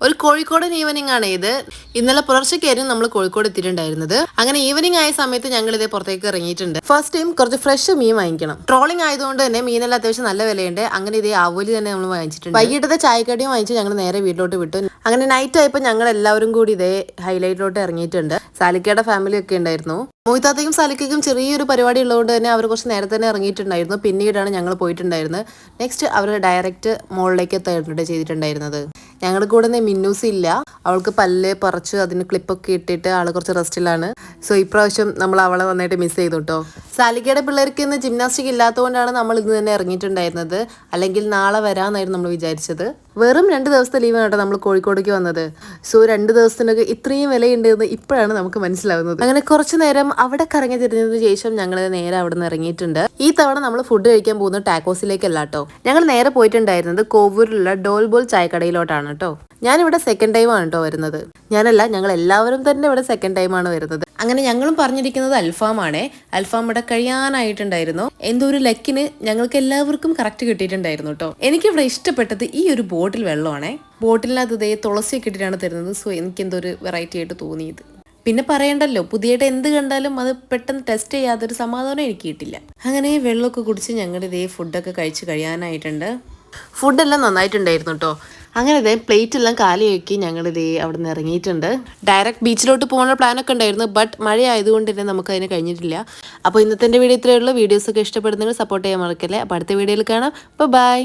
ഒരു കോഴിക്കോടൻ ഈവനിങ് ആണ് ഇത്. ഇന്നലെ പുലർച്ചയ്ക്കായിരുന്നു നമ്മൾ കോഴിക്കോട് എത്തിയിട്ടുണ്ടായിരുന്നത്. അങ്ങനെ ഈവനിങ് ആയ സമയത്ത് ഞങ്ങൾ ഇതേ പുറത്തേക്ക് ഇറങ്ങിയിട്ടുണ്ട്. ഫസ്റ്റ് ടൈം കുറച്ച് ഫ്രഷ് മീൻ വാങ്ങിക്കണം. ട്രോളിംഗ് ആയതുകൊണ്ട് തന്നെ മീനെല്ലാം അത്യാവശ്യം നല്ല വിലയുണ്ട്. അങ്ങനെ ഇതേ ആവോലി തന്നെ നമ്മൾ വാങ്ങിച്ചിട്ടുണ്ട്. വൈകിട്ടത്തെ ചായക്കടിയും വാങ്ങിച്ച് ഞങ്ങൾ നേരെ വീട്ടിലോട്ട് വിട്ടു. അങ്ങനെ നൈറ്റ് ആയപ്പോൾ ഞങ്ങൾ എല്ലാവരും കൂടി ഇതേ ഹൈലൈറ്റിലോട്ട് ഇറങ്ങിയിട്ടുണ്ട്. സാലിക്കയുടെ ഫാമിലി ഒക്കെ ഉണ്ടായിരുന്നു. മോഹിത്താത്തയ്ക്കും സാലിക്കയ്ക്കും ചെറിയൊരു പരിപാടി ഉള്ളതുകൊണ്ട് തന്നെ അവർ കുറച്ച് നേരത്തെ തന്നെ ഇറങ്ങിയിട്ടുണ്ടായിരുന്നു. പിന്നീടാണ് ഞങ്ങൾ പോയിട്ടുണ്ടായിരുന്നത്. നെക്സ്റ്റ് അവർ ഡയറക്റ്റ് മോളിലേക്ക് എത്തായിരുന്നു ചെയ്തിട്ടുണ്ടായിരുന്നത്. ഞങ്ങളുടെ കൂടെ മിന്നൂസ് ഇല്ല. അവൾക്ക് പല്ല് പറിച്ച് അതിന് ക്ലിപ്പൊക്കെ ഇട്ടിട്ട് ആൾ കുറച്ച് റെസ്റ്റിലാണ്. സോ ഇപ്രാവശ്യം നമ്മൾ അവളെ വന്നിട്ട് മിസ് ചെയ്തു കേട്ടോ. സാലിക്കയുടെ പിള്ളേർക്ക് ഇന്ന് ജിംനാസ്റ്റിക് ഇല്ലാത്തതുകൊണ്ടാണ് നമ്മൾ ഇന്ന് തന്നെ ഇറങ്ങിയിട്ടുണ്ടായിരുന്നത്. അല്ലെങ്കിൽ നാളെ വരാമെന്നായിരുന്നു നമ്മൾ വിചാരിച്ചത്. വെറും 2 ദിവസത്തെ ലീവാണ് കേട്ടോ നമ്മൾ കോഴിക്കോടേക്ക് വന്നത്. സോ 2 ദിവസത്തിനൊക്കെ ഇത്രയും വിലയുണ്ടെന്ന് ഇപ്പോഴാണ് നമുക്ക് മനസ്സിലാവുന്നത്. അങ്ങനെ കുറച്ച് നേരം അവിടെ കറങ്ങി തിരിഞ്ഞതിന് ശേഷം ഞങ്ങൾ നേരെ അവിടെ നിന്ന് ഇറങ്ങിയിട്ടുണ്ട്. ഈ തവണ നമ്മൾ ഫുഡ് കഴിക്കാൻ പോകുന്നത് ടാക്കോസിലേക്കല്ല കേട്ടോ. ഞങ്ങൾ നേരെ പോയിട്ടുണ്ടായിരുന്നത് കോവൂരിലുള്ള ഡോൾബോൾ ചായക്കടയിലോട്ടാണ് കേട്ടോ. ഞാനിവിടെ സെക്കൻഡ് ടൈം ആണ് കേട്ടോ വരുന്നത്. ഞാനല്ല, ഞങ്ങൾ എല്ലാവരും തന്നെ ഇവിടെ സെക്കൻഡ് ടൈമാണ് വരുന്നത്. അങ്ങനെ ഞങ്ങളും പറഞ്ഞിരിക്കുന്നത് അൽഫാമാണേ. അൽഫാം ഇവിടെ കഴിയാനായിട്ടുണ്ടായിരുന്നു. എന്തോ ഒരു ലക്കിന് ഞങ്ങൾക്ക് എല്ലാവർക്കും കറക്റ്റ് കിട്ടിയിട്ടുണ്ടായിരുന്നു കേട്ടോ. എനിക്കിവിടെ ഇഷ്ടപ്പെട്ടത് ഈ ഒരു ബോട്ടിൽ വെള്ളമാണേ. ബോട്ടിലിനകത്ത് ഇതേ തുളസിയൊക്കെ ഇട്ടിട്ടാണ് തരുന്നത്. സോ എനിക്ക് എന്തോ ഒരു വെറൈറ്റി ആയിട്ട് തോന്നിയത്. പിന്നെ പറയണ്ടല്ലോ, പുതിയതായിട്ട് എന്ത് കണ്ടാലും അത് പെട്ടെന്ന് ടെസ്റ്റ് ചെയ്യാത്തൊരു സമാധാനം എനിക്ക് കിട്ടില്ല. അങ്ങനെ വെള്ളമൊക്കെ കുടിച്ച് ഞങ്ങളുടെ ഇതേ ഫുഡൊക്കെ കഴിച്ച് കഴിയാനായിട്ടുണ്ട്. ഫുഡെല്ലാം നന്നായിട്ടുണ്ടായിരുന്നു കേട്ടോ. അങ്ങനെ ഇതേ പ്ലേറ്റ് എല്ലാം കാലിയാക്കി ഞങ്ങളിതേ അവിടെ നിന്ന് ഇറങ്ങിയിട്ടുണ്ട്. ഡയറക്റ്റ് ബീച്ചിലോട്ട് പോകാനുള്ള പ്ലാനൊക്കെ ഉണ്ടായിരുന്നു. ബട്ട് മഴ ആയതുകൊണ്ട് തന്നെ നമുക്ക് അതിന് കഴിഞ്ഞിട്ടില്ല. അപ്പോൾ ഇന്നത്തെ വീഡിയോ ഇത്രയേ ഉള്ളൂ. വീഡിയോസൊക്കെ ഇഷ്ടപ്പെടുന്നെങ്കിൽ സപ്പോർട്ട് ചെയ്യാൻ മറക്കല്ലേ. അപ്പോൾ അടുത്ത വീഡിയോയിൽ കാണാം. ബൈ.